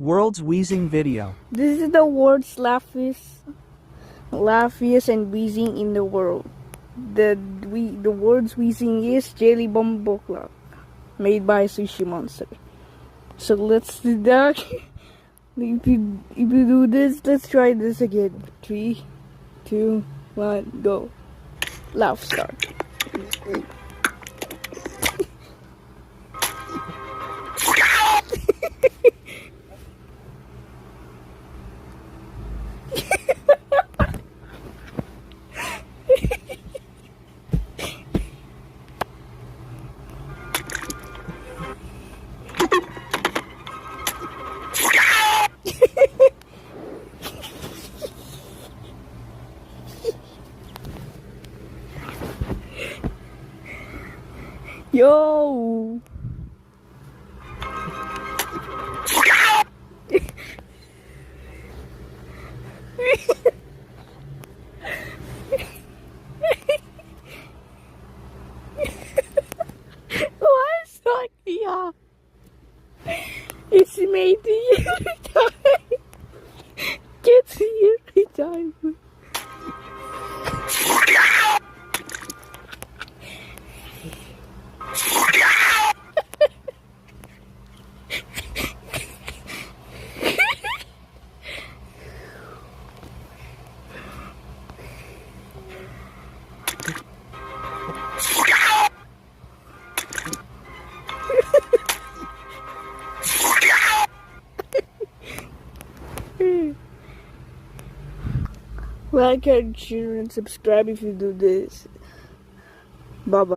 World's wheezing video. This is the world's laughest and wheezing in the world. The world's wheezing is Jelly Bomb Bokla, made by Sushi Monster. So let's do that. If you do this, let's try this again. 3, 2, 1, go. Laugh start. Yo! What's that? Yeah. It's made the every time. Gets me every time. Like and share and subscribe if you do this.